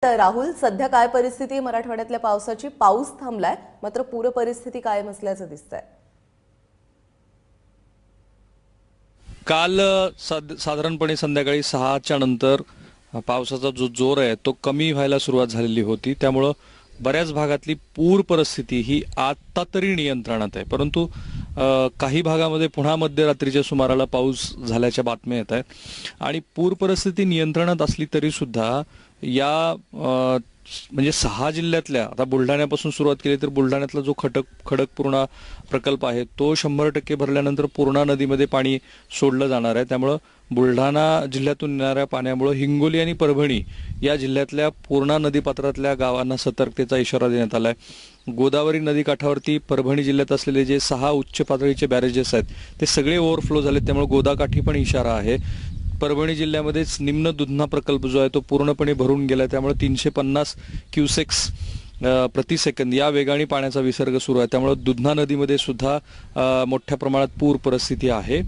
तर राहुल, सध्या काय परिस्थिती आहे मराठवाड्यातल्या पावसाची? पाऊस थांबलाय, मात्र पूर परिस्थिती कायम असल्याचं दिसतंय. काल साधारणपणे संध्याकाळी 6च्या नंतर पावसाचा जो जोर आहे तो कमी व्हायला सुरुवात झालेली होती. त्यामुळं बऱ्याच भागातली पूर परिस्थिती ही आता तरी नियंत्रणात आहे. परंतु काही भागामध्ये पुन्हा मध्यरात्रीच्या सुमाराला पाऊस झाल्याच्या बातम्या येत आहेत आणि पूर परिस्थिती नियंत्रणात असली तरी सुद्धा या म्हणजे 6 जिल्ह्यातल्या, आता बुलढाण्यापासून सुरुवात केली तर बुलढाण्यातला जो खडकपूर्णा प्रकल्प आहे तो 100% भरल्यानंतर पूर्णा नदीमध्ये पाणी सोडलं जाणार आहे. त्यामुळं बुलढाणा जिल्ह्यातून येणाऱ्या पाण्यामुळे हिंगोली आणि परभणी या जिल्ह्यातल्या पूर्णा नदीपात्रातल्या गावांना सतर्कतेचा इशारा देण्यात आलाय. गोदावरी नदीकाठावरती परभणी जिल्ह्यात असलेले जे 6 उच्च पातळीचे बॅरेजेस आहेत ते सगळे ओव्हरफ्लो झाले. त्यामुळे गोदाकाठी पण इशारा आहे. परभणी जिल्ह्यामध्येच निम्न दुधना प्रकल्प जो आहे तो पूर्णपणे भरून गेला. त्यामुळे 350 क्युसेक्स प्रति सेकंद या वेगाने पाण्याचा विसर्ग सुरू आहे. त्यामुळे दुधना नदीमध्ये सुद्धा मोठ्या प्रमाणात पूर परिस्थिती आहे.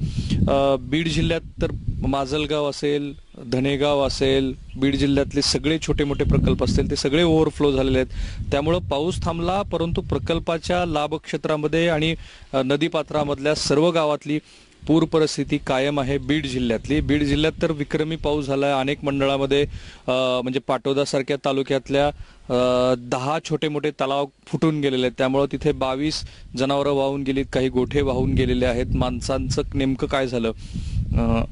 बीड जिल्ह्यात तर माजलगाव असेल, धनेगाव असेल, बीड जिल्ह्यातले सगळे छोटे मोठे प्रकल्प असतील ते सगळे ओव्हरफ्लो झालेले आहेत. त्यामुळं पाऊस थांबला, परंतु प्रकल्पाच्या लाभक्षेत्रामध्ये आणि नदीपात्रामधल्या सर्व गावातली पूर परिस्थिती कायम आहे. बीड जिल्ह्यात तर विक्रमी पाऊस झाला. अनेक मंडळामध्ये म्हणजे पाटोदासारख्या तालुक्यातल्या 10 छोटे मोठे तलाव फुटून गेलेले आहेत. त्यामुळे तिथे 22 जनावरं वाहून गेलीत, काही गोठे वाहून गेलेले आहेत. माणसांचं नेमकं काय झालं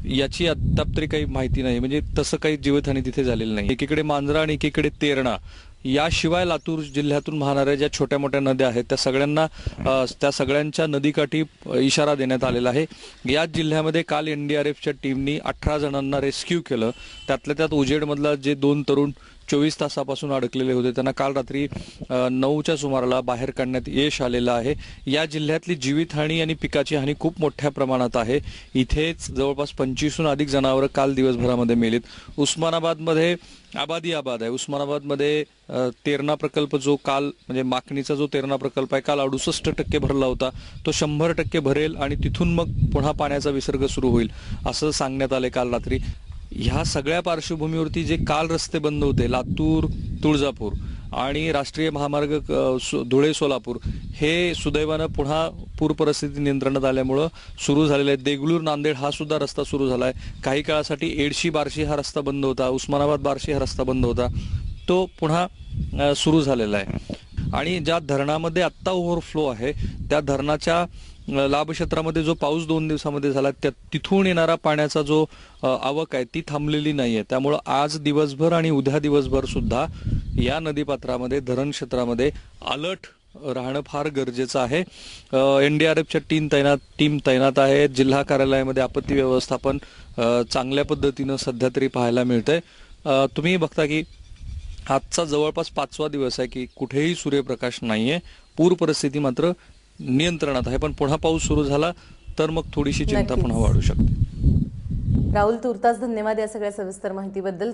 याची अद्याप तरी काही माहिती नाही. म्हणजे तसं काही जीवितहानी तिथे झालेली नाही. एकीकडे मांजरा आणि एकीकडे तेरणा, याशिवाय लातूर जिल्ह्यातून वाहणाऱ्या ज्या छोट्या मोठ्या नद्या आहेत त्या सगळ्यांच्या नदीकाठी इशारा देण्यात आलेला आहे. याच जिल्ह्यामध्ये काल एनडीआरएफच्या टीमनी 18 जणांना रेस्क्यू केलं. त्यातल्या त्यात उजेडमधला जे 2 तरुण 24 तासापासून अडकलेले होते त्यांना काल रात्री 9च्या सुमाराला बाहेर काढण्यात यश आलेलं आहे. या जिल्ह्यातली जीवितहानी आणि पिकाची हानी खूप मोठ्या प्रमाणात आहे. इथेच जवळपास 25हून अधिक जनावरं काल दिवसभरामध्ये मेलीत. उस्मानाबादमध्ये आबाद आहे. उस्मानाबादमध्ये तेरणा प्रकल्प जो काल म्हणजे माकणीचा जो तेरणा प्रकल्प आहे काल 68% भरला होता. तो 100% भरेल आणि तिथून मग पुन्हा पाण्याचा विसर्ग सुरू होईल असं सांगण्यात आले काल रात्री. ह्या सगळ्या पार्श्वभूमीवरती जे काल रस्ते बंद होते, लातूर तुळजापूर आणि राष्ट्रीय महामार्ग धुळे सोलापूर, हे सुदैवानं पुन्हा पूर परिस्थिती नियंत्रणात आल्यामुळं सुरू झालेले आहेत. देगलूर नांदेड हा सुद्धा रस्ता सुरू झालाय. काही काळासाठी एडशी बार्शी हा रस्ता बंद होता, उस्मानाबाद बार्शी हा रस्ता बंद होता, तो पुन्हा सुरू झालेला आहे. आणि ज्या धरणामध्ये आत्ता ओव्हरफ्लो आहे त्या धरणाच्या लाभ क्षेत्रामध्ये जो पाऊस 2 दिवसामध्ये झाला तिथून येणारा पाण्याचा जो आवक आहे ती थांबलेली नाहीये. त्यामुळं आज दिवसभर आणि उद्या दिवसभर सुद्धा या नदीपात्रामध्ये धरण क्षेत्रामध्ये अलर्ट राहणं फार गरजेचं आहे. एनडीआरएफच्या टीम तैनात आहे. जिल्हा कार्यालयामध्ये आपत्ती व्यवस्थापन चांगल्या पद्धतीनं सध्या तरी पाहायला मिळतंय. तुम्ही बघता की आजचा जवळपास 5वा दिवस आहे की कुठेही सूर्यप्रकाश नाहीये. पूर परिस्थिती मात्र नियंत्रणात आहे. पण पुन्हा पाऊस सुरू झाला तर मग थोडीशी चिंता पुन्हा वाढू शकते. राहुल, तुर्तास धन्यवाद या सगळ्या सविस्तर माहितीबद्दल.